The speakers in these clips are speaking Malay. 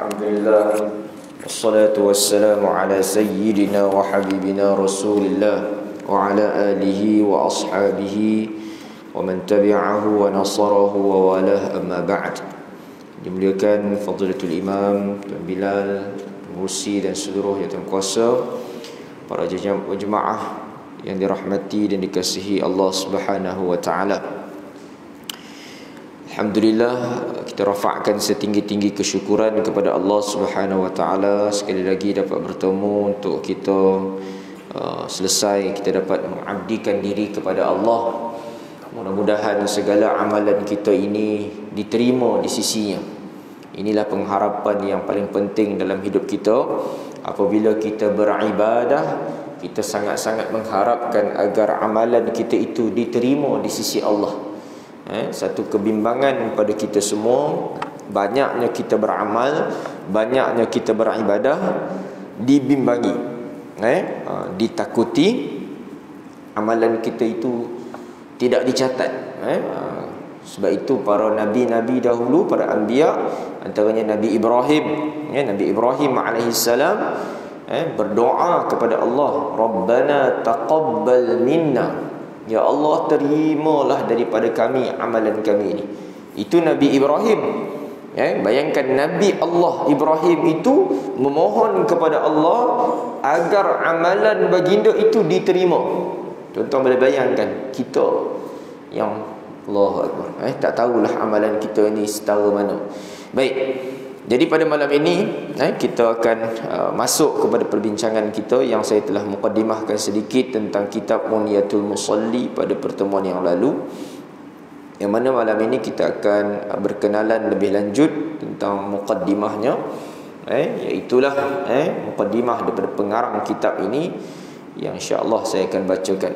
Alhamdulillah, wassalatu wassalamu ala sayyidina wa habibina Rasulillah wa ala alihi wa ashabihi wa man tabi'ahu wa nasarahu wa walah, amma ba'd. Dimuliakan Fadilatul Imam Tuan Bilal, Mursi dan seluruh yang Tuan Kuasa, para jemaah yang dirahmati dan dikasihi Allah Subhanahu wa taala. Alhamdulillah, kita rafa'kan setinggi-tinggi kesyukuran kepada Allah Subhanahu wa taala sekali lagi dapat bertemu untuk kita selesai kita dapat mengabdikan diri kepada Allah. Mudah-mudahan segala amalan kita ini diterima di sisinya. Inilah pengharapan yang paling penting dalam hidup kita. Apabila kita beribadah, kita sangat-sangat mengharapkan agar amalan kita itu diterima di sisi Allah. Satu kebimbangan pada kita semua, banyaknya kita beramal, banyaknya kita beribadah, dibimbangi, ditakuti amalan kita itu tidak dicatat. Sebab itu para nabi-nabi dahulu, para anbiya, antaranya Nabi Ibrahim, Nabi Ibrahim alaihissalam berdoa kepada Allah, Rabbana taqabbal minna, ya Allah, terimalah daripada kami amalan kami ini. Itu Nabi Ibrahim. Bayangkan Nabi Allah Ibrahim itu memohon kepada Allah agar amalan baginda itu diterima. Tuan-tuan boleh bayangkan kita yang Allahu Akbar, tak tahulah amalan kita ini setara mana. Baik, jadi pada malam ini kita akan masuk kepada perbincangan kita yang saya telah muqaddimahkan sedikit tentang kitab Munyatul Musalli pada pertemuan yang lalu, yang mana malam ini kita akan berkenalan lebih lanjut tentang muqaddimahnya, iaitulah muqaddimah daripada pengarang kitab ini yang insya-Allah saya akan bacakan.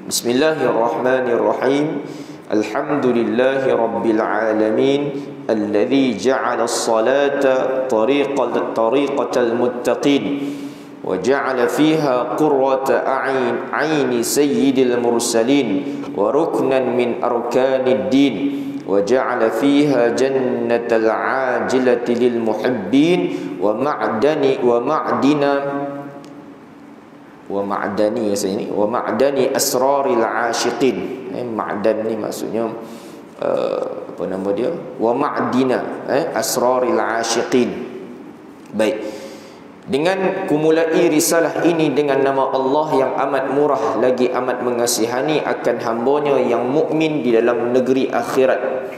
Bismillahirrahmanirrahim. Alhamdulillahi rabbil alamin, alladhi ja'ala as-salata tariqatal muttaqin wa ja'ala fiha qurrata a'yuni sayyidil mursalin wa ruknan min arkanid din wa ja'ala fiha jannatal 'ajilati lil muhibbin wa ma'dani asraril 'ashiqin. Ma'dan ni maksudnya apa nama dia? Wa ma'dina asraril 'ashiqin. Baik. Dengan kumulai risalah ini dengan nama Allah yang amat murah lagi amat mengasihani akan hambanya yang mukmin di dalam negeri akhirat.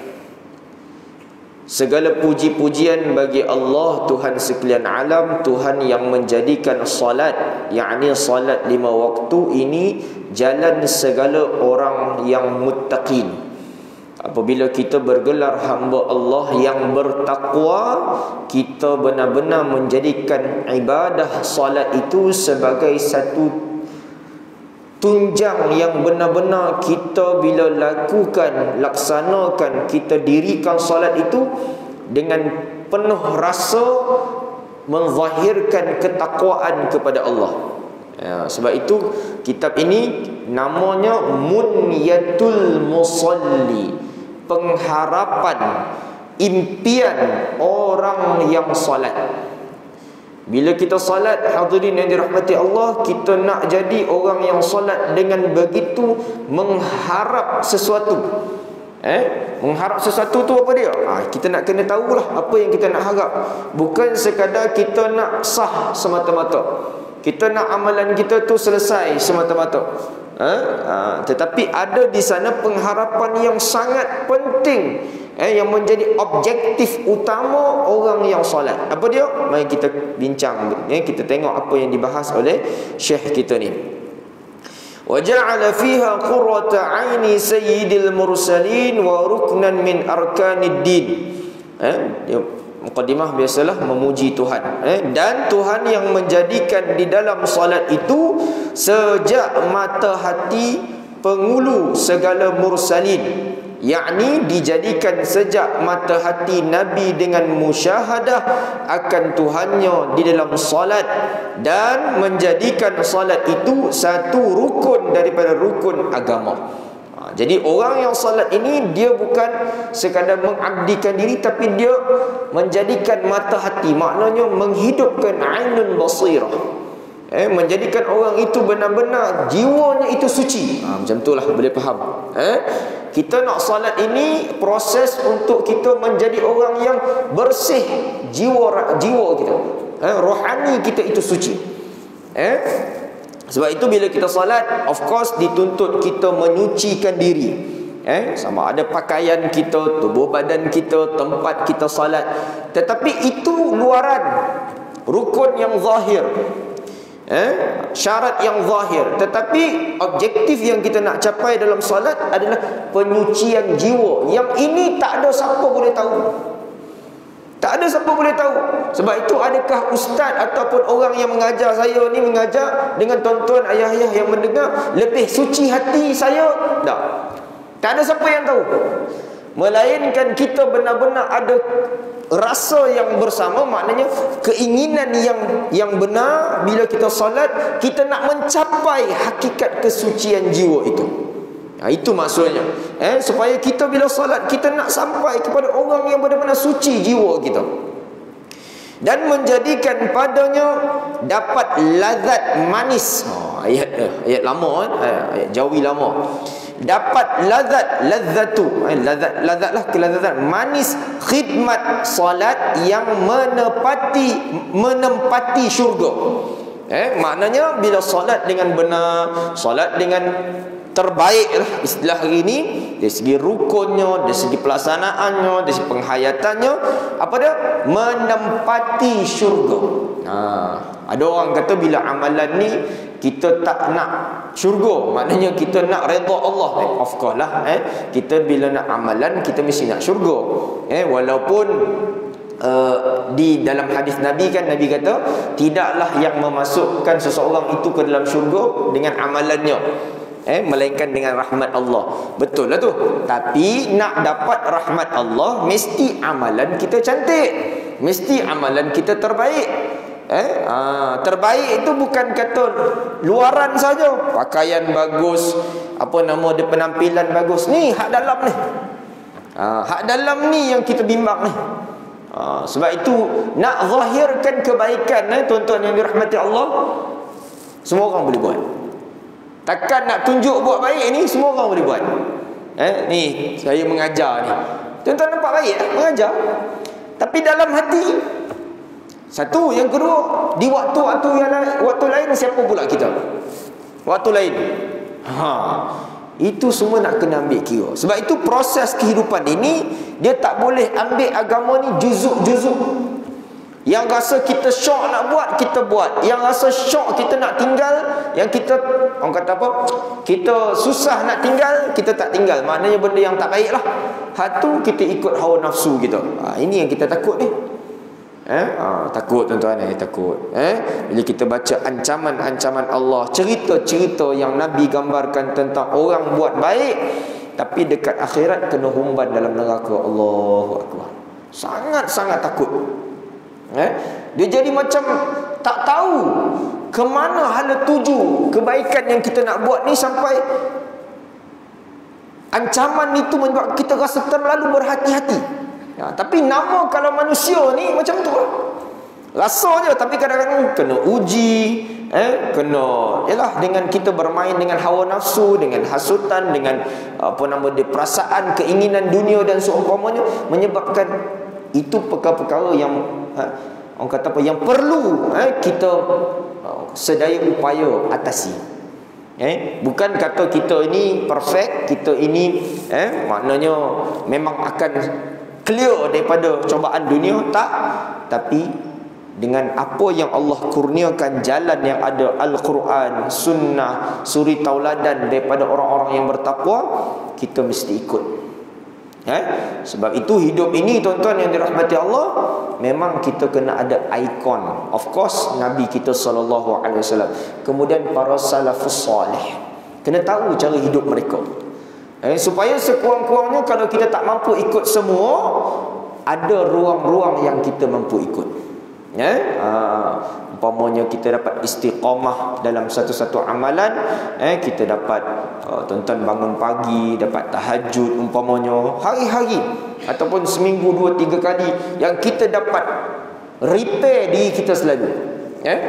Segala puji-pujian bagi Allah, Tuhan sekalian alam, Tuhan yang menjadikan salat, yakni salat 5 waktu ini jalan segala orang yang muttaqin. Apabila kita bergelar hamba Allah yang bertakwa, kita benar-benar menjadikan ibadah salat itu sebagai satu tunjang yang benar-benar kita bila laksanakan, kita dirikan salat itu dengan penuh rasa menzahirkan ketakwaan kepada Allah. Sebab itu kitab ini namanya Munyatul Musalli, pengharapan, impian orang yang salat. Bila kita salat, hadirin yang dirahmati Allah, kita nak jadi orang yang salat dengan begitu mengharap sesuatu. Mengharap sesuatu tu apa dia? Kita nak kena tahulah apa yang kita nak harap. Bukan sekadar kita nak sah semata-mata, kita nak amalan kita tu selesai semata-mata. Tetapi ada di sana pengharapan yang sangat penting, yang menjadi objektif utama orang yang salat. Apa dia? Mari kita bincang, kita tengok apa yang dibahas oleh syekh kita ni. Wa ja'ala fiha qurrata 'aini sayyidil mursalin wa ruknan min arkanid din. Muqaddimah biasalah memuji Tuhan, dan Tuhan yang menjadikan di dalam salat itu sejak mata hati pengulu segala mursalin, yakni dijadikan sejak mata hati Nabi dengan musyahadah akan Tuhannya di dalam salat, dan menjadikan salat itu satu rukun daripada rukun agama. Jadi orang yang salat ini dia bukan sekadar mengabdikan diri, tapi dia menjadikan mata hati, maknanya menghidupkan ainun basirah. Menjadikan orang itu benar-benar jiwanya itu suci. Macam itulah, boleh faham. Kita nak salat ini proses untuk kita menjadi orang yang bersih jiwa kita. Rohani kita itu suci. Sebab itu bila kita salat, of course dituntut kita menyucikan diri. Sama ada pakaian kita, tubuh badan kita, tempat kita salat. Tetapi itu luaran, rukun yang zahir, syarat yang zahir. Tetapi objektif yang kita nak capai dalam salat adalah penyucian jiwa. Yang ini tak ada siapa boleh tahu. Tak ada siapa boleh tahu. Sebab itu adakah ustaz ataupun orang yang mengajar saya ni mengajar dengan tuan-tuan ayah-ayah yang mendengar lebih suci hati saya? Tak ada siapa yang tahu. Melainkan kita benar-benar ada rasa yang bersama, maknanya keinginan yang benar. Bila kita salat, kita nak mencapai hakikat kesucian jiwa itu. Itu maksudnya. Supaya kita bila salat, kita nak sampai kepada orang yang benar-benar suci jiwa kita, dan menjadikan padanya dapat lazat manis. Ayat lama, ayat Jawi lama. Dapat lazatu, lazatlah kelazatan manis khidmat salat yang menempati syurga. Maknanya bila salat dengan benar, salat dengan terbaik lah istilah hari ini, dari segi rukunnya, dari segi pelaksanaannya, dari segi penghayatannya, apa dia? Menempati syurga. Ada orang kata bila amalan ni kita tak nak syurga, maknanya kita nak redha Allah. Of course lah, kita bila nak amalan kita mesti nak syurga. Walaupun di dalam hadis Nabi kan, Nabi kata tidaklah yang memasukkan seseorang itu ke dalam syurga dengan amalannya, melainkan dengan rahmat Allah. Betul lah tu. Tapi nak dapat rahmat Allah, mesti amalan kita cantik, mesti amalan kita terbaik. Terbaik itu bukan kata luaran saja, pakaian bagus, apa nama dia, penampilan bagus. Ni hak dalam ni, hak dalam ni yang kita bimbang ni. Sebab itu nak zahirkan kebaikan, tuan-tuan yang dirahmati Allah, semua orang boleh buat. Takkan nak tunjuk buat baik ni semua orang boleh buat. Ni saya mengajar ni, tuan-tuan nampak baik mengajar, tapi dalam hati satu. Yang kedua, di waktu lain siapa pula kita? Waktu lain. Itu semua nak kena ambil kira. Sebab itu proses kehidupan ini, dia tak boleh ambil agama ni juzuk-juzuk. Yang rasa kita syok nak buat, kita buat. Yang rasa syok kita nak tinggal, yang kita, orang kata apa, kita susah nak tinggal, kita tak tinggal. Maknanya benda yang tak baik lah. Hatu kita ikut hawa nafsu kita. Ini yang kita takut ni. Takut tuan-tuan, takut. Bila kita baca ancaman-ancaman Allah, cerita-cerita yang Nabi gambarkan tentang orang buat baik, tapi dekat akhirat kena humban dalam neraka. Allahu Akbar. Sangat-sangat takut. Dia jadi macam tak tahu ke mana hala tuju kebaikan yang kita nak buat ni, sampai ancaman itu menyebabkan kita rasa terlalu berhati-hati. Tapi nama kalau manusia ni macam tu lah, rasa je. Tapi kadang-kadang kena uji, kena, yalah, dengan kita bermain dengan hawa nafsu, dengan hasutan, dengan apa nama dia, perasaan, keinginan dunia dan seumpamanya, menyebabkan itu perkara-perkara yang orang kata apa, yang perlu kita sedaya upaya atasi. Bukan kata kita ini perfect, kita ini maknanya memang akan clear daripada cobaan dunia, tak. Tapi dengan apa yang Allah kurniakan, jalan yang ada, Al-Quran, Sunnah, suri tauladan daripada orang-orang yang bertakwa, kita mesti ikut. Sebab itu hidup ini, tuan-tuan yang dirahmati Allah, memang kita kena ada ikon. Of course Nabi kita SAW, kemudian para salafus salih, kena tahu cara hidup mereka. Supaya sekurang-kurangnya kalau kita tak mampu ikut semua, ada ruang-ruang yang kita mampu ikut. Umpamanya kita dapat istiqamah dalam satu-satu amalan, kita dapat tuan-tuan bangun pagi, dapat tahajud umpamanya hari-hari, ataupun seminggu 2-3 kali yang kita dapat repair diri kita selalu.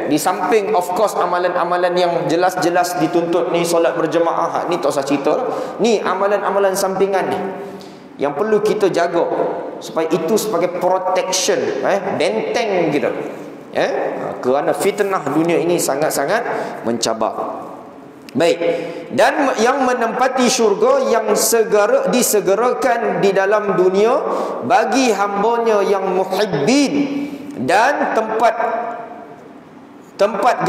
Di samping of course amalan-amalan yang jelas-jelas dituntut ni, solat berjemaah ni tak usah cerita lah. Ni amalan-amalan sampingan ni yang perlu kita jaga supaya itu sebagai protection, benteng kita. Kerana fitnah dunia ini sangat-sangat mencabar. Baik. Dan yang menempati syurga yang disegerakan di dalam dunia bagi hambanya yang muhibbin, dan tempat tempat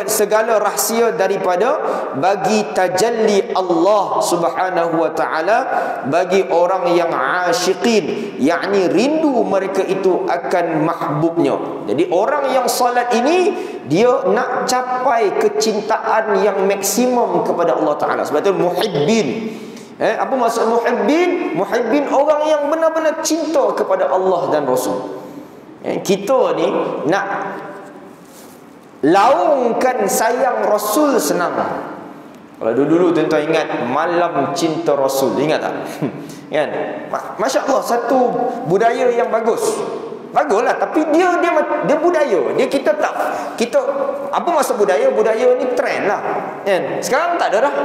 segala rahsia daripada bagi tajalli Allah Subhanahu wa taala bagi orang yang asyiqin, yakni rindu mereka itu akan mahbubnya. Jadi orang yang solat ini dia nak capai kecintaan yang maksimum kepada Allah taala. Sebab itu muhibbin. Apa maksud muhibbin? Muhibbin orang yang benar-benar cinta kepada Allah dan Rasul. Kita ni nak laungkan sayang Rasul senang. Kalau dulu tuan-tuan ingat malam cinta Rasul, ingat tak? Kan? Masya Allah, satu budaya yang bagus. Baguslah, tapi dia budaya. Kita apa maksud budaya? Budaya ni trend lah. Kan? Sekarang tak ada dah.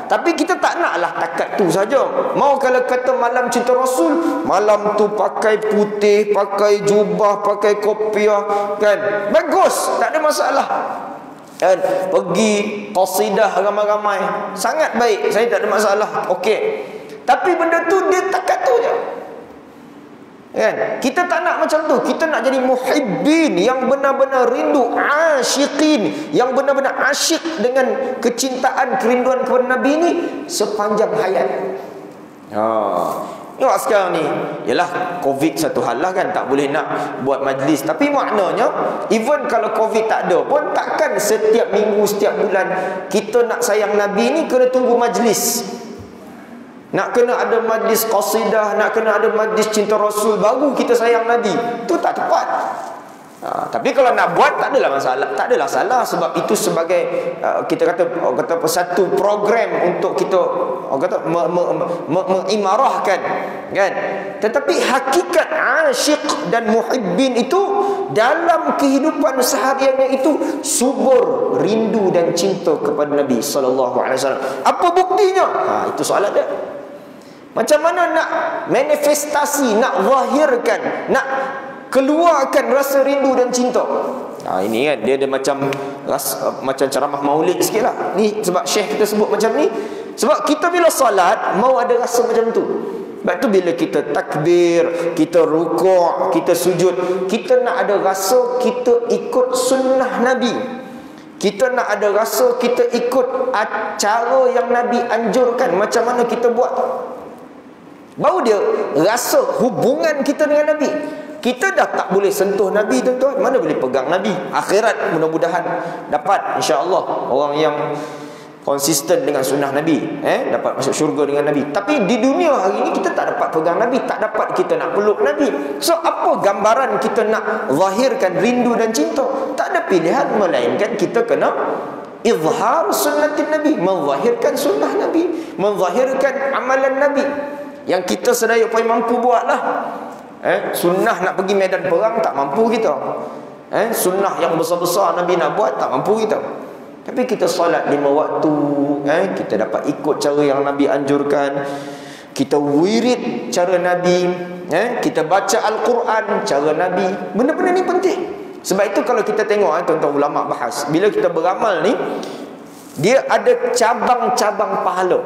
Tapi kita tak naklah takat tu saja. Mau kalau kata malam cinta Rasul, malam tu pakai putih, pakai jubah, pakai kopiah, kan? Bagus, tak ada masalah. Kan? Pergi qasidah ramai-ramai, sangat baik, saya tak ada masalah. Okey. Tapi benda tu dia takat tu je. Kan? Kita tak nak macam tu. Kita nak jadi muhibbin yang benar-benar rindu, asyiqin yang benar-benar asyik dengan kecintaan, kerinduan kepada Nabi ni sepanjang hayat. Tengok sekarang ni, yalah Covid satu hal lah kan, tak boleh nak buat majlis. Tapi maknanya even kalau Covid tak ada pun, takkan setiap minggu, setiap bulan kita nak sayang Nabi ni kena tunggu majlis. Nak kena ada majlis qasidah, nak kena ada majlis cinta Rasul baru kita sayang Nabi. Itu tak tepat. Tapi kalau nak buat tak adalah masalah, tak adalah salah, sebab itu sebagai kita kata satu program untuk kita mengimarahkan, kan. Tetapi hakikat asyik dan muhibbin itu dalam kehidupan sehariannya itu subur rindu dan cinta kepada Nabi sallallahu alaihi wasallam. Apa buktinya? Itu soalan dia. Macam mana nak manifestasi, nak zahirkan, nak keluarkan rasa rindu dan cinta? Ini kan dia ada macam ceramah maulid sikit lah. Ni sebab Syekh kita sebut macam ni, sebab kita bila salat mau ada rasa macam tu. Sebab tu bila kita takbir, kita rukuk, kita sujud, kita nak ada rasa kita ikut sunnah Nabi. Kita nak ada rasa kita ikut cara yang Nabi anjurkan, macam mana kita buat. Baru dia rasa hubungan kita dengan Nabi. Kita dah tak boleh sentuh Nabi, tuan-tuan, mana boleh pegang Nabi. Akhirat mudah-mudahan dapat, insya-Allah, orang yang konsisten dengan sunnah Nabi, dapat masuk syurga dengan Nabi. Tapi di dunia hari ini kita tak dapat pegang Nabi, tak dapat kita nak peluk Nabi. So apa gambaran kita nak zahirkan rindu dan cinta? Tak ada pilihan melainkan kita kena izhar sunnatin Nabi, menzahirkan sunnah Nabi, menzahirkan amalan Nabi yang kita sedaya upaya mampu buatlah. Sunnah nak pergi medan perang tak mampu kita. Sunnah yang besar-besar Nabi nak buat tak mampu kita. Tapi kita solat 5 waktu, kita dapat ikut cara yang Nabi anjurkan. Kita wirid cara Nabi, kita baca Al-Quran cara Nabi. Benda-benda ni penting. Sebab itu kalau kita tengok, tuan-tuan ulama bahas, bila kita beramal ni, dia ada cabang-cabang pahala.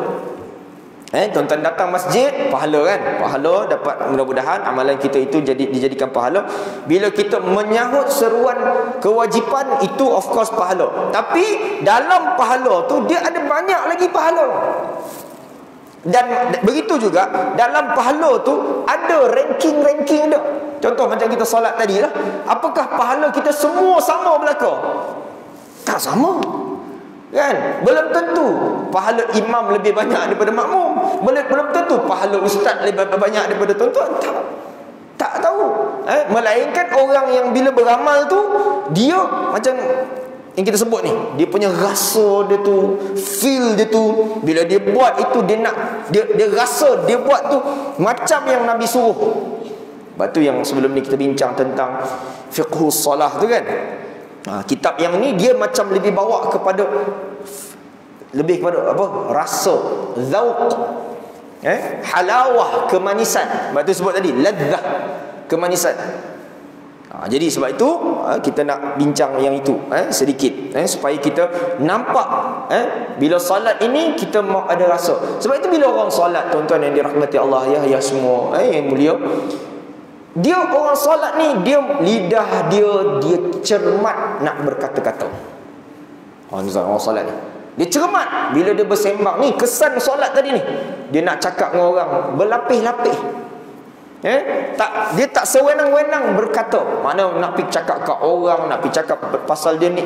Tuan-tuan datang masjid, pahala kan? Pahala dapat, mudah-mudahan amalan kita itu dijadikan pahala. Bila kita menyahut seruan kewajipan, itu of course pahala. Tapi dalam pahala tu dia ada banyak lagi pahala. Dan begitu juga dalam pahala tu ada ranking-ranking dia. Contoh macam kita solat tadi lah. Apakah pahala kita semua sama belaka? Tak sama. Kan? Belum tentu pahala imam lebih banyak daripada makmum. Belum tentu pahala ustaz lebih banyak daripada tuan-tuan. Tak tahu. Melainkan orang yang bila beramal tu, dia macam yang kita sebut ni, dia punya rasa dia tu, feel dia tu, bila dia buat itu dia nak, dia rasa dia buat tu macam yang Nabi suruh. Sebab tu yang sebelum ni kita bincang tentang fiqhus salah tu kan. Kitab yang ni dia macam lebih bawa kepada apa? Rasa, zauq, halawah, kemanisan. Sebab tu sebut tadi ladzah, kemanisan. Jadi sebab itu kita nak bincang yang itu sedikit supaya kita nampak bila solat ini kita mau ada rasa. Sebab itu bila orang solat, tuan-tuan yang dirahmati Allah ya semua yang mulia, dia orang solat ni, dia lidah dia cermat nak berkata-kata. Orang solat ni dia cermat bila dia bersembang ni. Kesan solat tadi ni, dia nak cakap dengan orang berlapis-lapis. Dia tak sewenang-wenang berkata. Mana nak pergi cakap kat orang, nak pergi cakap pasal dia ni,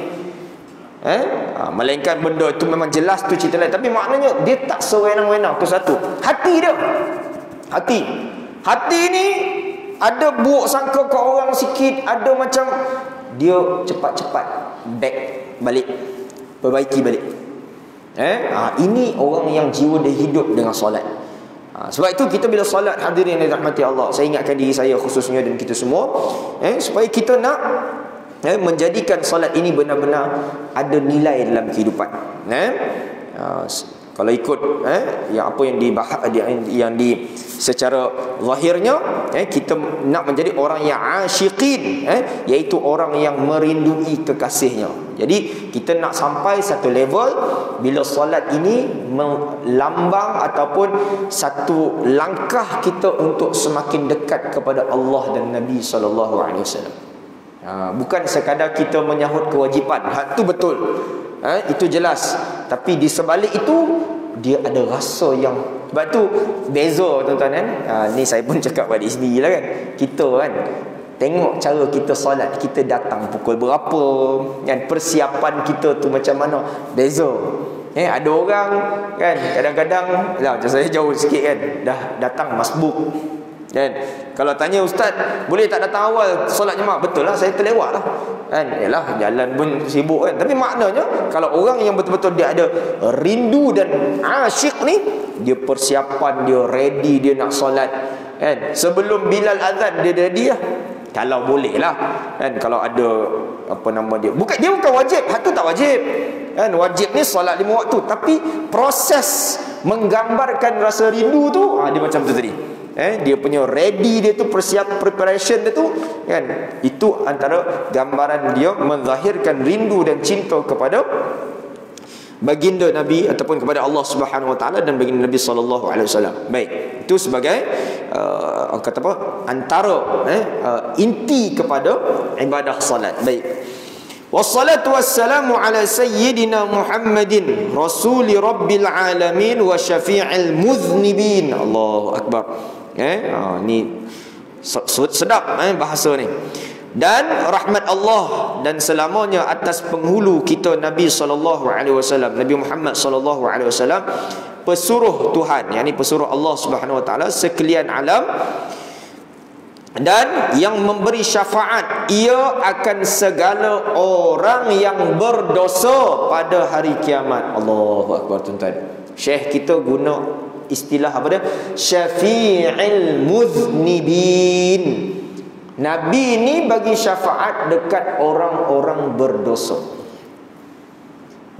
melainkan benda tu memang jelas tu cerita lain. Tapi maknanya dia tak sewenang-wenang. Tu satu. Hati dia, hati ni ada buruk sangka kat orang sikit, ada macam dia cepat-cepat back balik, perbaiki balik. Ini orang yang jiwa dia hidup dengan solat. Sebab itu kita bila solat, hadirin yang dirahmati Allah, saya ingatkan diri saya khususnya dan kita semua, supaya kita nak menjadikan solat ini benar-benar ada nilai dalam kehidupan. Kalau ikut yang apa yang dibahas, yang di secara zahirnya, kita nak menjadi orang yang asyiqin, iaitu orang yang merindui kekasihnya. Jadi kita nak sampai satu level bila solat ini melambang ataupun satu langkah kita untuk semakin dekat kepada Allah dan Nabi SAW. Bukan sekadar kita menyahut kewajipan, hak tu betul, itu jelas. Tapi di sebalik itu dia ada rasa yang, sebab tu beza tuan-tuan kan. Ni saya pun cakap pada sendiri lah kan. Kita kan tengok cara kita solat, kita datang pukul berapa kan, persiapan kita tu macam mana, beza. Ada orang kan kadang-kadang lah, macam saya jauh sikit kan, dah datang masbuk kan. Kalau tanya ustaz, boleh tak datang awal solat jemaah? Betul lah, saya terlewat lah kan. Yalah, jalan pun sibuk kan. Tapi maknanya kalau orang yang betul-betul dia ada rindu dan asyik ni, dia persiapan, dia ready, dia nak solat kan. Sebelum Bilal azan dia ready lah, kalau boleh lah kan. Kalau ada apa nama dia, dia bukan wajib, hak tu tak wajib kan. Wajib ni solat 5 waktu, tapi proses menggambarkan rasa rindu tu, dia macam tu tadi. Dia punya ready dia tu, preparation dia tu kan, itu antara gambaran dia menzahirkan rindu dan cinta kepada baginda Nabi ataupun kepada Allah Subhanahu Wa Taala dan baginda Nabi sallallahu alaihi wasallam. Baik, itu sebagai kata apa, antara inti kepada ibadah salat. Baik. Wassalatu wassalamu ala sayyidina Muhammadin rasuli rabbil alamin wa syafi'il muznibin. Allahu akbar. Ni sedap bahasa ni. Dan rahmat Allah dan selamanya atas penghulu kita Nabi SAW, Nabi Muhammad SAW, pesuruh Tuhan, yakni pesuruh Allah Subhanahu Wa Taala sekalian alam, dan yang memberi syafaat ia akan segala orang yang berdosa pada hari kiamat. Allahu akbar tuan-tuan. Syekh kita guna istilah apa dia? Syafi'il muznibin. Nabi ni bagi syafaat dekat orang-orang berdosa.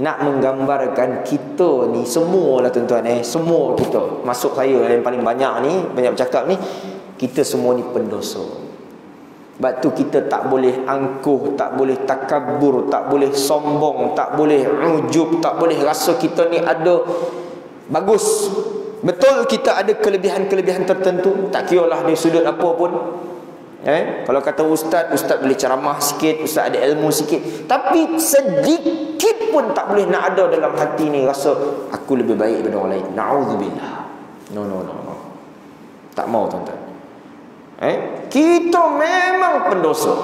Nak menggambarkan kita ni semualah tuan-tuan, semua kita, masuk saya yang paling banyak ni, banyak bercakap ni, kita semua ni pendosa. Sebab tu kita tak boleh angkuh, tak boleh takabur, tak boleh sombong, tak boleh ujub, tak boleh rasa kita ni ada bagus. Betul kita ada kelebihan-kelebihan tertentu, tak kira lah di sudut apa pun. Kalau kata ustaz boleh ceramah sikit, ustaz ada ilmu sikit, tapi sedikit pun tak boleh nak ada dalam hati ni rasa aku lebih baik daripada orang lain. Na'udzubillah. No. Tak mau tuan-tuan. Kita memang pendosa.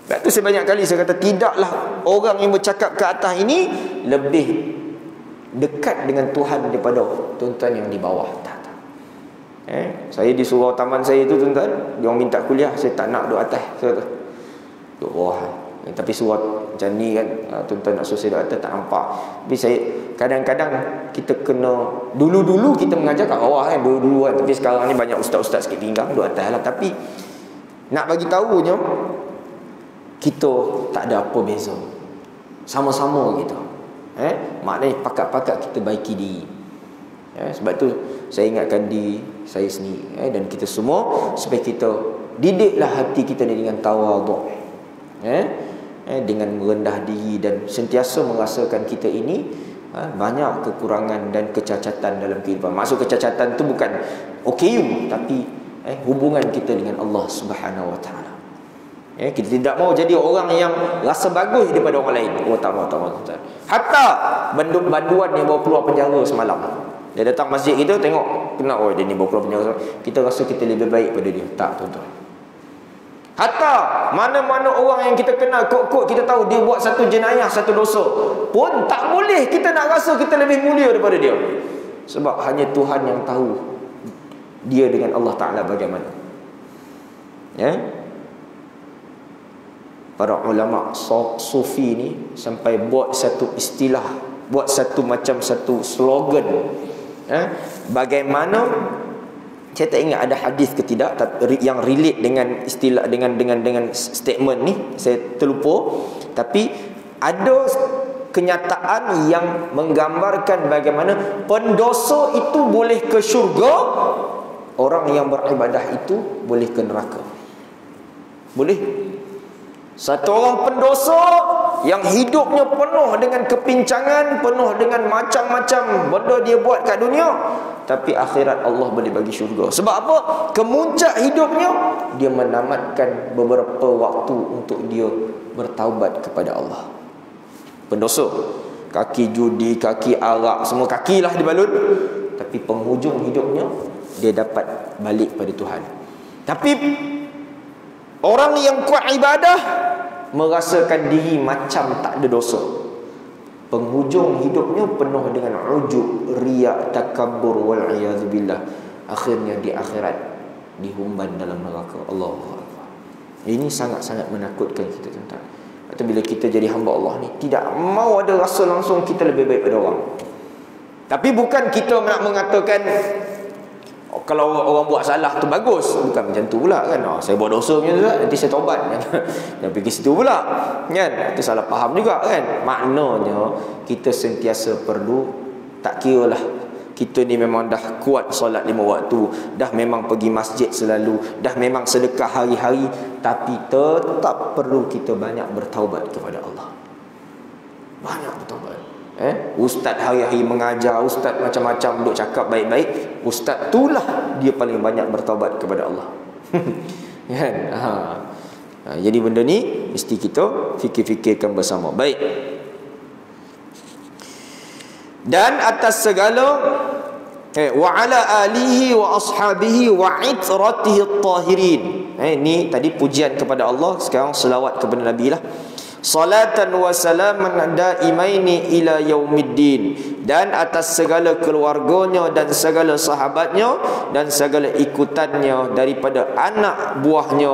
Sebab tu saya banyak kali saya kata, tidaklah orang yang bercakap ke atas ini lebih dekat dengan Tuhan daripada tuan-tuan yang di bawah. Saya di surau taman saya tu tuan-tuan, dia orang minta kuliah, saya tak nak duduk atas. Saya kata duduk bawah. Tapi surat macam ni kan, tuan-tuan nak suruh saya tak nampak. Tapi saya kadang-kadang kita kena, dulu-dulu kita mengajar kat bawah kan, dulu-dulu kan. Tapi sekarang ni banyak ustaz-ustaz sikit pinggang duduk atas lah. Tapi nak bagi tahunya, kita tak ada apa beza, sama-sama kita. Maknanya pakat-pakat kita baiki diri. Sebab tu saya ingatkan diri saya sendiri, dan kita semua, supaya kita didiklah hati kita ni dengan tawaduk, dengan merendah diri, dan sentiasa merasakan kita ini banyak kekurangan dan kecacatan dalam kehidupan. Maksud kecacatan tu bukan OKU, tapi hubungan kita dengan Allah Subhanahu Wa Taala. Kita tidak mau jadi orang yang rasa bagus daripada orang lain. Tak mau. Hatta banduan yang bawa keluar penjara semalam, dia datang masjid kita, tengok kena, dia ni bawa keluar penjara, kita rasa kita lebih baik pada dia. Tak, tuan-tuan. Hatta mana-mana orang yang kita kenal, kod-kod kita tahu dia buat satu jenayah, satu dosa, pun tak boleh kita nak rasa kita lebih mulia daripada dia. Sebab hanya Tuhan yang tahu dia dengan Allah Ta'ala bagaimana. Para ulama sufi ni sampai buat satu istilah, buat satu macam satu slogan, bagaimana, saya tak ingat ada hadis ke tidak yang relate dengan istilah, dengan statement ni, saya terlupa. Tapi ada kenyataan yang menggambarkan bagaimana pendosa itu boleh ke syurga, orang yang beribadah itu boleh ke neraka. Boleh. Satu orang pendosa yang hidupnya penuh dengan kepincangan, penuh dengan macam-macam benda dia buat kat dunia, tapi akhirat Allah boleh bagi syurga. Sebab apa? Kemuncak hidupnya dia menamatkan beberapa waktu untuk dia bertaubat kepada Allah. Pendosa, kaki judi, kaki arak, semua kakilah dibalut, tapi penghujung hidupnya dia dapat balik pada Tuhan. Tapi orang yang kuat ibadah merasakan diri macam tak ada dosa, penghujung hidupnya penuh dengan ujub, riak, takabur, wal'iyadzubillah. Akhirnya di akhirat dihumban dalam neraka. Allahu Akbar. Ini sangat-sangat menakutkan kita, tuan-tuan. Atau bila kita jadi hamba Allah ni, tidak mau ada rasa langsung kita lebih baik pada orang. Tapi bukan kita nak mengatakan kalau orang buat salah tu bagus, bukan macam tu pula kan. Saya buat dosa macam tu, nanti saya taubat. Jangan pergi situ pula kan. Itu salah faham juga kan. Maknanya kita sentiasa perlu, tak kira lah kita ni memang dah kuat solat 5 waktu, dah memang pergi masjid selalu, dah memang sedekah hari-hari, tapi tetap perlu kita banyak bertaubat kepada Allah. Banyak bertaubat. Ustaz hari-hari mengajar, ustaz macam-macam duk cakap baik-baik, ustaz itulah dia paling banyak bertaubat kepada Allah. Kan? Jadi benda ni mesti kita fikir-fikirkan bersama. Baik. Dan atas segala wa ala alihi wa ashabihi wa itratihi at-tahirin. Ini tadi pujian kepada Allah, sekarang selawat kepada Nabi lah. Salatan wa salaman daimaini ila yaumiddin. Dan atas segala keluarganya dan segala sahabatnya dan segala ikutannya daripada anak buahnya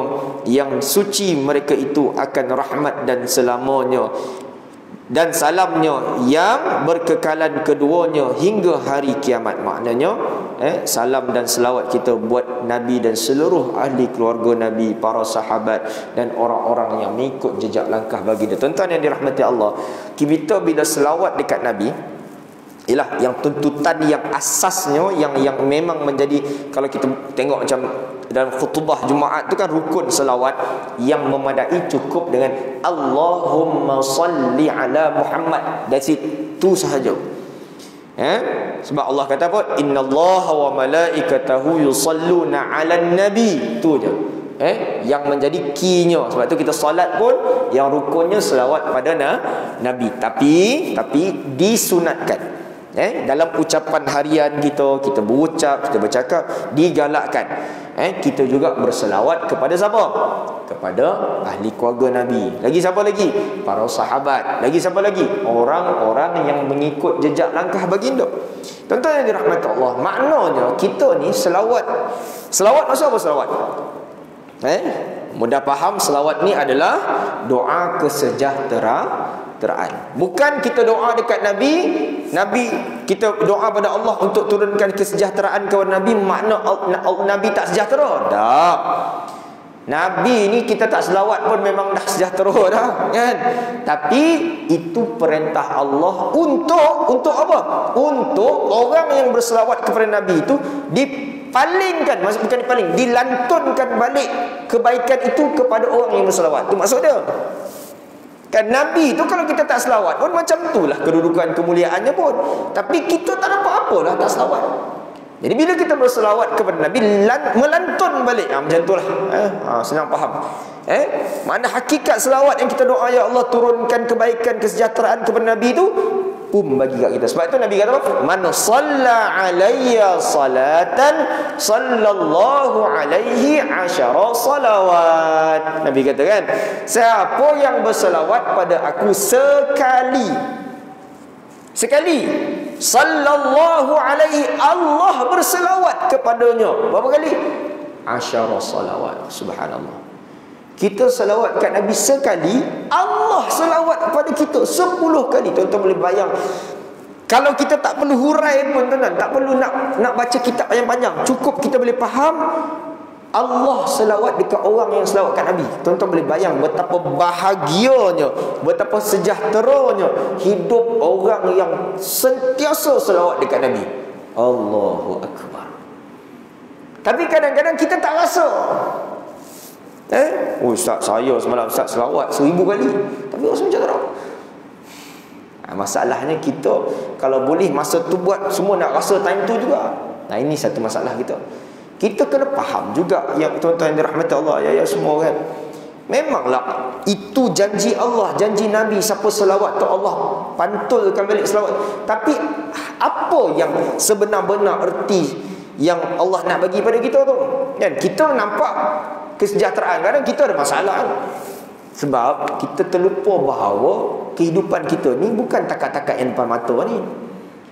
yang suci, mereka itu akan rahmat dan selamanya, dan salamnya yang berkekalan keduanya hingga hari kiamat. Maknanya salam dan selawat kita buat Nabi dan seluruh ahli keluarga Nabi, para sahabat dan orang-orang yang mengikut jejak langkah baginda. Tuan-tuan yang dirahmati Allah, kita bila selawat dekat Nabi, ialah yang tuntutan yang asasnya, yang memang menjadi, kalau kita tengok macam dalam khutbah Jumaat tu kan, rukun selawat yang memadai cukup dengan Allahumma salli ala Muhammad. That's it. Tu sahaja. Sebab Allah kata apa? Innallaha wa malaikatahu yusalluna 'alan nabi. Tu je. Yang menjadi key-nya. Sebab tu kita solat pun yang rukunnya selawat pada Nabi. Tapi disunatkan. Dalam ucapan harian kita berucap, kita bercakap, digalakkan kita juga berselawat kepada siapa? Kepada ahli keluarga Nabi. Lagi siapa lagi? Para sahabat. Lagi siapa lagi? Orang-orang yang mengikut jejak langkah baginda. Tuan-tuan yang dirahmati Allah, maknanya kita ni selawat. Selawat maksud apa selawat? Mudah faham, selawat ni adalah doa kesejahteraan. Bukan kita doa dekat Nabi kita doa pada Allah untuk turunkan kesejahteraan kepada Nabi, makna Nabi tak sejahtera. Tak. Nabi ni kita tak selawat pun memang dah sejahtera dah, kan? Tapi itu perintah Allah untuk apa? Untuk orang yang berselawat kepada Nabi itu dipalingkan, maksud bukan dipaling, dilantunkan balik kebaikan itu kepada orang yang berselawat. Itu maksud dia. Kan Nabi tu kalau kita tak selawat pun macam itulah kedudukan kemuliaannya pun. Tapi kita tak dapat apalah tak selawat. Jadi bila kita berselawat kepada Nabi, melantun balik, macam itulah. Senang faham. Mana hakikat selawat yang kita doa, ya Allah turunkan kebaikan, kesejahteraan kepada Nabi itu, bagi kat kita. Sebab itu Nabi kata apa? Man shalla alayya salatan sallallahu alaihi asyara salawat. Nabi kata kan, siapa yang berselawat pada aku sekali, sallallahu alaihi, Allah berselawat kepadanya berapa kali? Asyara salawat. Subhanallah. Kita selawat kat Nabi sekali, Allah selawat kepada kita 10 kali. Tuan-tuan boleh bayang, kalau kita tak perlu hurai pun, tuan-tuan, tak perlu nak baca kitab yang panjang, cukup kita boleh faham Allah selawat dekat orang yang selawat kat Nabi. Tuan-tuan boleh bayang betapa bahagianya, betapa sejahteranya hidup orang yang sentiasa selawat dekat Nabi. Allahu Akbar. Tapi kadang-kadang kita tak rasa. Ustaz, saya semalam Ustaz selawat 1000 kali, tapi rasa macam tak. Masalahnya kita kalau boleh masa tu buat, semua nak rasa time tu juga. Ini satu masalah kita. Kita kena faham juga, yang tuan-tuan yang dirahmati Allah, ya semua kan. Memanglah itu janji Allah, janji Nabi, siapa selawat tu Allah pantulkan balik selawat. Tapi apa yang sebenar-benar erti yang Allah nak bagi pada kita tu? Kan kita nampak kesejahteraan, kadang kita ada masalah kan? Sebab kita terlupa bahawa kehidupan kita ni bukan takat-takat yang depan mata ni.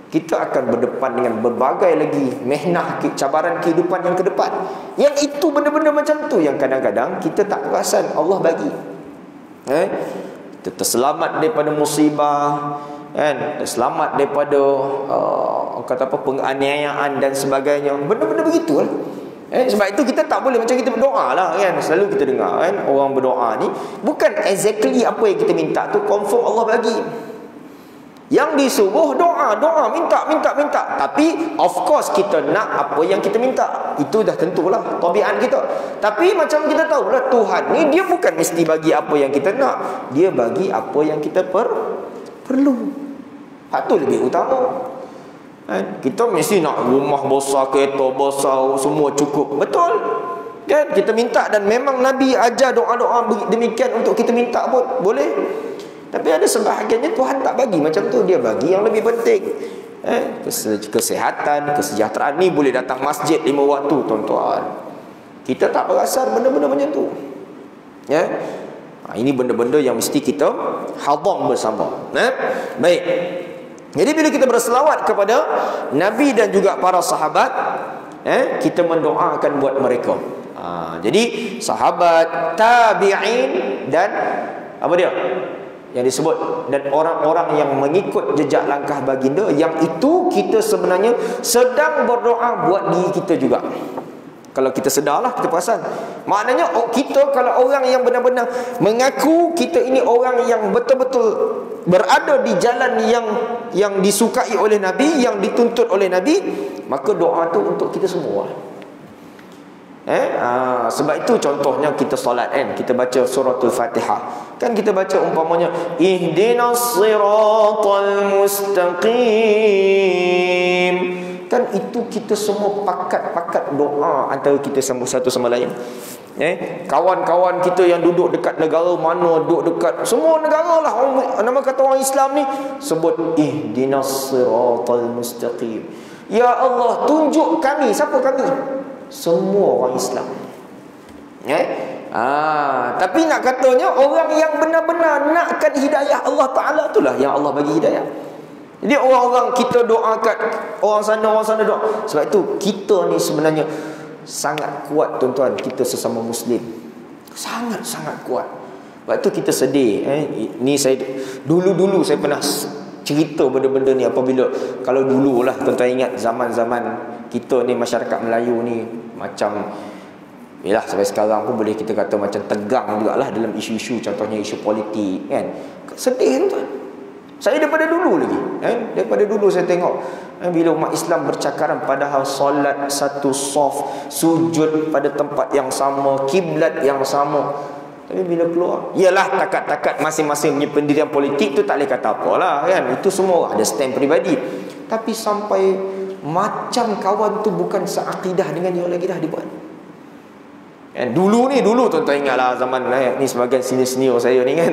Kita akan berdepan dengan berbagai lagi mehnah, cabaran kehidupan yang ke depan. Yang itu benda-benda macam tu yang kadang-kadang kita tak perasan Allah bagi. Kita terselamat daripada musibah, kan? Terselamat daripada kata apa, penganiayaan dan sebagainya. Benda-benda begitulah. Sebab itu kita tak boleh macam kita berdoa lah, kan? Selalu kita dengar kan, orang berdoa ni bukan exactly apa yang kita minta tu confirm Allah bagi. Yang disuruh doa, minta. Tapi of course kita nak apa yang kita minta. Itu dah tentulah tabiat kita. Tapi macam kita tahu lah, Tuhan ni dia bukan mesti bagi apa yang kita nak. Dia bagi apa yang kita perlu. Hak tu lebih utama. Kita mesti nak rumah besar, kereta besar, semua cukup. Betul. Kan? Kita minta, dan memang Nabi ajar doa-doa demikian untuk kita minta pun boleh. Tapi ada sebahagiannya Tuhan tak bagi macam tu. Dia bagi yang lebih penting. Kesehatan, kesejahteraan ni boleh datang masjid 5 waktu, tuan-tuan. Kita tak perasan benda-benda macam tu. Ini benda-benda yang mesti kita hadam bersama. Baik. Jadi bila kita berselawat kepada Nabi dan juga para sahabat, kita mendoakan buat mereka. Jadi sahabat, tabi'in dan apa dia? Yang disebut, dan orang-orang yang mengikut jejak langkah baginda, yang itu kita sebenarnya sedang berdoa buat diri kita juga. Kalau kita sedarlah, kita perasan. Maknanya kita kalau orang yang benar-benar mengaku kita ini orang yang betul-betul berada di jalan yang disukai oleh Nabi, yang dituntut oleh Nabi, maka doa tu untuk kita semua. Sebab itu contohnya kita solat kan, kita baca suratul Fatihah. Kan kita baca umpamanya ihdinas siratal mustaqim. Kan itu kita semua pakat-pakat doa antara kita satu sama lain. Kawan-kawan kita yang duduk dekat negara mana, duduk dekat semua negara lah, nama kata orang Islam ni sebut ihdinas siratal mustaqim. Ya Allah, tunjuk kami. Siapa kami? Semua orang Islam. Tapi nak katanya orang yang benar-benar nakkan hidayah Allah Ta'ala, itulah yang Allah bagi hidayah. Jadi orang-orang kita doakan, orang sana doa. Sebab itu kita ni sebenarnya sangat kuat tuan-tuan, kita sesama Muslim. Sangat-sangat kuat. Sebab tu kita sedih. Ni saya dulu-dulu saya pernah cerita benda-benda ni apabila, kalau dululah tuan-tuan ingat zaman-zaman kita ni masyarakat Melayu ni macam, yalah sampai sekarang pun boleh kita kata macam tegang jugalah dalam isu-isu, contohnya isu politik kan. Sedih tuan-tuan. Saya daripada dulu lagi daripada dulu saya tengok bila umat Islam bercakaran, padahal solat satu saf, sujud pada tempat yang sama, kiblat yang sama. Tapi bila keluar, yalah takat-takat masing-masing punya pendirian politik tu tak boleh kata apalah kan. Itu semua ada stand peribadi. Tapi sampai macam kawan tu bukan seakidah dengan dia lagi dah dibuat. Dulu tuan-tuan ingatlah zaman ni sebagai senior saya ni kan.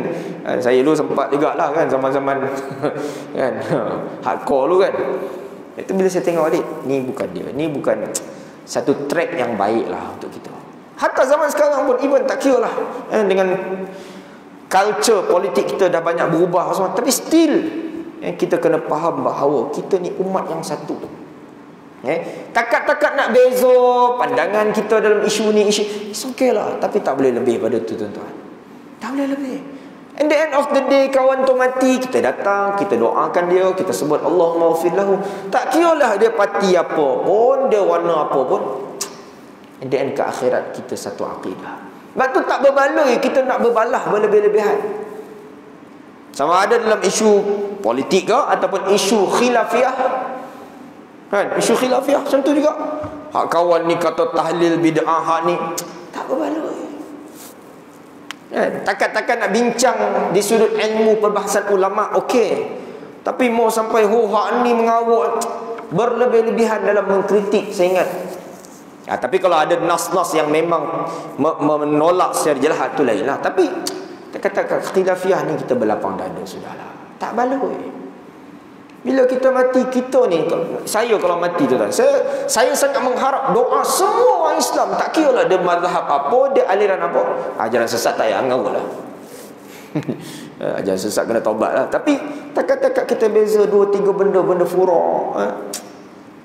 Saya dulu sempat jugalah kan zaman-zaman kan hardcore dulu kan. Itu bila saya tengok balik, ni bukan dia. Ni bukan satu track yang baik lah untuk kita. Hatta zaman sekarang pun even tak kira lah dengan culture politik kita dah banyak berubah semua, tapi still kita kena faham bahawa kita ni umat yang satu. Takat-takat nak beza pandangan kita dalam isu ni, it's okay lah, tapi tak boleh lebih pada tu tuan-tuan. Tak boleh lebih. And the end of the day, kawan tu mati, kita datang, kita doakan dia, kita sebut Allahumma ghfir lahu. Tak kira lah dia parti apa pun, dia warna apa pun. And the end ke akhirat kita satu akidah. Sebab tu tak berbaloi kita nak berbalah berlebih-lebihan. Sama ada dalam isu politik ke ataupun isu khilafiyah. Kan, isu khilafiyah macam tu juga. Hak kawan ni kata tahlil bid'ah, hak ni tak berbaloi. Kan, takat-takat nak bincang di sudut ilmu perbahasan ulama, okey. Tapi mau sampai hak ni mengawak berlebih-lebihan dalam mengkritik, saya ingat. Tapi kalau ada nas-nas yang memang menolak secara jelas, tu lain lah. Tapi takat-takat khilafiyah ni kita berlapang dada sudahlah. Tak baloi. Bila kita mati, kita ni, saya kalau mati tu kan, saya sangat mengharap doa semua orang Islam, tak kira lah dia mazhab apa, dia aliran apa. Ajaran sesat tak payah ngawal lah. Ajaran sesat kena taubat lah. Tapi takat-takat kita beza 2-3 benda furuk,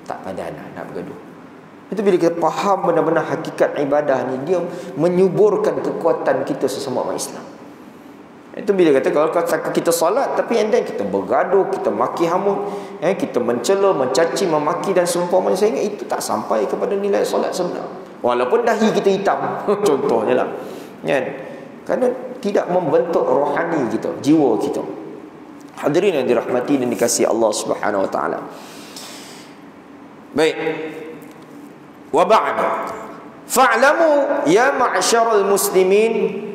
tak padan lah nak bergaduh. Itu bila kita faham benar-benar hakikat ibadah ni, dia menyuburkan kekuatan kita sesama orang Islam. Itu bila kata kalau kita solat tapi and then kita bergaduh, kita maki hamun, kita mencela, mencaci, memaki dan seumpamanya, saya ingat itu tak sampai kepada nilai solat sebenar. Walaupun dahi kita hitam contohnya lah kan? Kerana tidak membentuk rohani kita, jiwa kita. Hadirin yang dirahmati dan dikasihi Allah Subhanahu wa taala. Baik. Wa ba'du. Fa'lamu ya ma'syaral muslimin.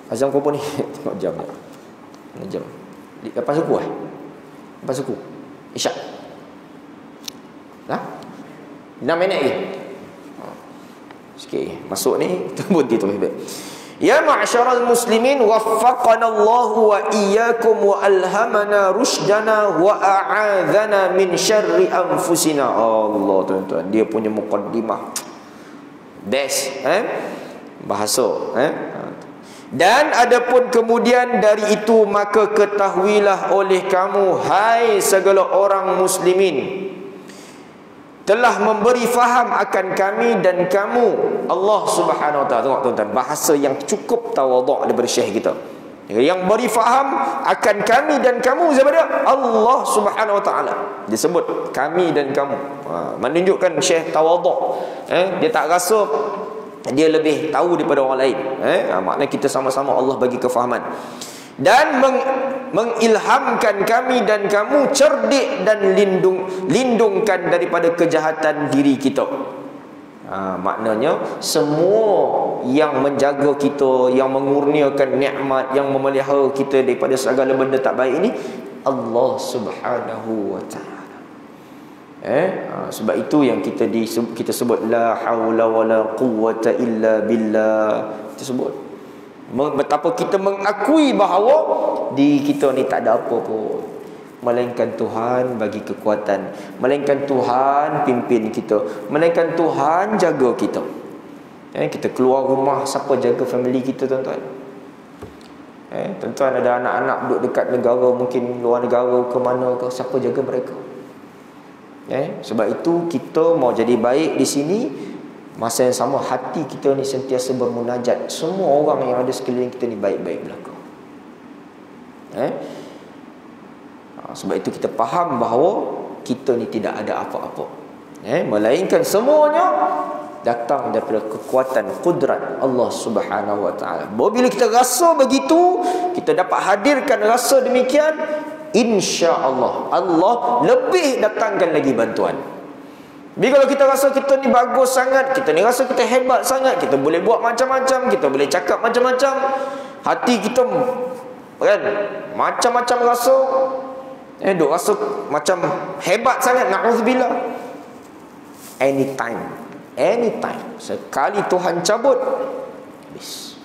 Azam kau pun ni tengok jam ni. Jam. Lepas suku Lepas suku. Isyak. Dah? 6 minit lagi. Sikit masuk ni berhenti tu baik. Ya ma'syaral muslimin, waffaqana Allah wa iyyakum wa alhamana rushdana wa a'adzana min syarri anfusina. Allah tuan-tuan, dia punya muqaddimah best bahasa Dan adapun kemudian dari itu, maka ketahuilah oleh kamu, hai segala orang muslimin, telah memberi faham akan kami dan kamu. Allah Subhanahu wa taala, tengok tuan-tuan, bahasa yang cukup tawaduk daripada syekh kita. Yang beri faham akan kami dan kamu daripada Allah Subhanahu wa taala. Dia sebut kami dan kamu. Menunjukkan syekh tawaduk. Dia tak rasa dia lebih tahu daripada orang lain. Maknanya kita sama-sama Allah bagi kefahaman. Dan mengilhamkan kami dan kamu cerdik dan lindungkan daripada kejahatan diri kita. Maknanya semua yang menjaga kita, yang mengurniakan nikmat, yang memelihara kita daripada segala benda tak baik ini, Allah Subhanahu wa taala. Sebab itu yang kita sebut la haula wala quwwata illa billah. Kita sebut betapa kita mengakui bahawa diri kita ni tak ada apa pun, melainkan Tuhan bagi kekuatan, melainkan Tuhan pimpin kita, melainkan Tuhan jaga kita. Kita keluar rumah, siapa jaga family kita tuan-tuan? Tuan-tuan ada anak-anak duduk dekat negara, mungkin luar negara ke mana ke, siapa jaga mereka? Sebab itu kita mau jadi baik di sini, Masa yang sama hati kita ni sentiasa bermunajat. Semua orang yang ada sekeliling kita ni baik-baik belaka. Sebab itu kita faham bahawa kita ni tidak ada apa-apa, melainkan semuanya datang daripada kekuatan kudrat Allah Subhanahu Wa Taala. Bila kita rasa begitu, kita dapat hadirkan rasa demikian, insya-Allah Allah lebih datangkan lagi bantuan. Bila kalau kita rasa kita ni bagus sangat, kita ni rasa kita hebat sangat, kita boleh buat macam-macam, kita boleh cakap macam-macam, hati kita kan macam-macam rasa, duk rasa macam hebat sangat, na'udzubillah. Anytime sekali Tuhan cabut, habis.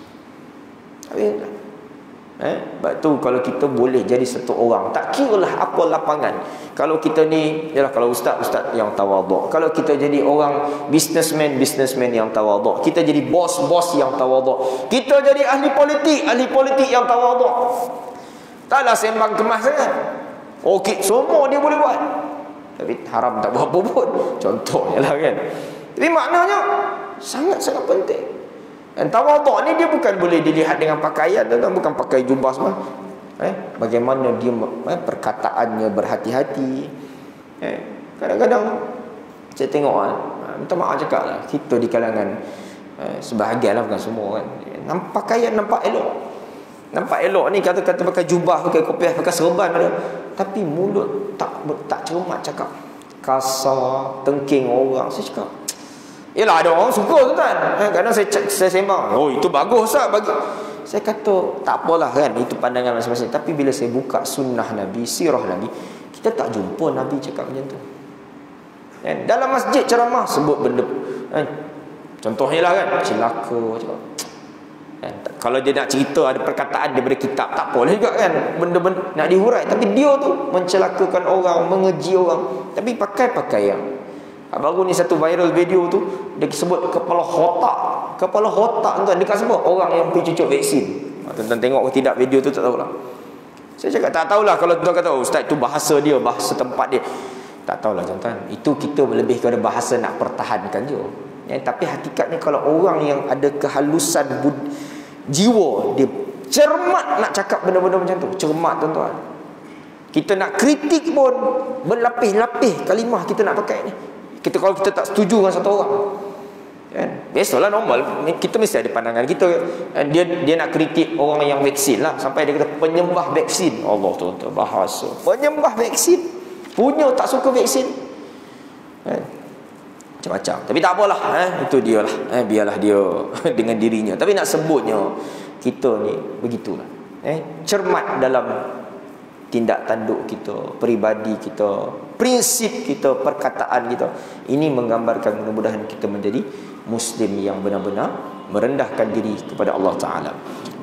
Sebab tu kalau kita boleh jadi satu orang, tak kiralah apa lapangan. Kalau kita ni, yalah, kalau ustaz yang tawaduk, kalau kita jadi orang businessman yang tawaduk, kita jadi bos yang tawaduk, kita jadi ahli politik yang tawaduk. Taklah sembang kemas sangat. Okey, semua dia boleh buat, tapi haram tak buat apa pun. Contohnya lah kan. Tapi maknanya sangat-sangat penting. Dan tawaduk ni dia bukan boleh dilihat dengan pakaian, bukan pakai jubah semua. Bagaimana dia perkataannya berhati-hati. Kadang-kadang saya tengok, minta maaf cakap lah, kita di kalangan sebahagian lah, bukan semua kan, pakaian nampak elok ni, kata-kata pakai jubah, pakai kopiah, pakai serban ada, tapi mulut tak cermat cakap, kasar, tengking orang. Saya cakap, yelah, ada orang suka tu kan. Kadang saya sembang, oh itu bagus tak bagi. Saya kata tak apalah kan, itu pandangan masing-masing. Tapi bila saya buka sunnah Nabi, sirah Nabi, kita tak jumpa Nabi cakap macam tu. Dalam masjid ceramah sebut benda, contohnya lah kan, celaka cakap. Kalau dia nak cerita ada perkataan daripada kitab, tak apalah juga kan, benda-benda nak dihurai. Tapi dia tu mencelakakan orang, mengeji orang, tapi pakai pakaian. Baru ni satu viral video tu, dia sebut kepala otak tuan, dekat siapa? Orang yang pergi cucuk vaksin. Tuan-tuan tengok ke tidak video tu, tak tahulah. Saya cakap tak tahulah. Kalau tuan kata, oh ustaz itu bahasa dia, bahasa tempat dia, tak tahulah tuan-tuan. Itu kita lebih kepada bahasa nak pertahankan je. Tapi hakikatnya kalau orang yang ada kehalusan jiwa, dia cermat nak cakap benda-benda macam tu. Cermat tuan-tuan. Kita nak kritik pun berlapis-lapis kalimah kita nak pakai ni. Kalau kita tak setuju dengan satu orang, biasalah, normal, kita mesti ada pandangan kita. Dia nak kritik orang yang vaksin lah, sampai dia kata penyembah vaksin. Allah tu bahasa penyembah vaksin, punya tak suka vaksin, macam-macam. Tapi tak apalah, itu dia lah, biarlah dia dengan dirinya. Tapi nak sebutnya kita ni begitulah, cermat dalam tindak tanduk kita, peribadi kita, prinsip kita, perkataan kita. Ini menggambarkan mudah-mudahan kita menjadi Muslim yang benar-benar merendahkan diri kepada Allah Ta'ala.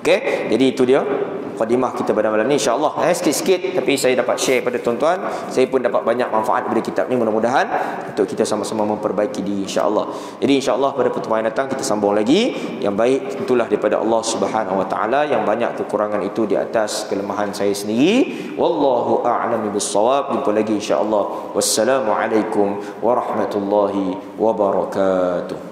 Okey, jadi itu dia mukadimah kita pada malam ni, insya-Allah. Sikit-sikit tapi saya dapat share pada tuan-tuan. Saya pun dapat banyak manfaat dari kitab ni, mudah-mudahan untuk kita sama-sama memperbaiki diri, insya-Allah. Jadi insya-Allah pada pertemuan datang kita sambung lagi. Yang baik tentulah daripada Allah Subhanahu Wa Taala, yang banyak kekurangan itu di atas kelemahan saya sendiri. Wallahu a'lam bis-shawab. Jumpa lagi insya-Allah. Wassalamualaikum warahmatullahi wabarakatuh.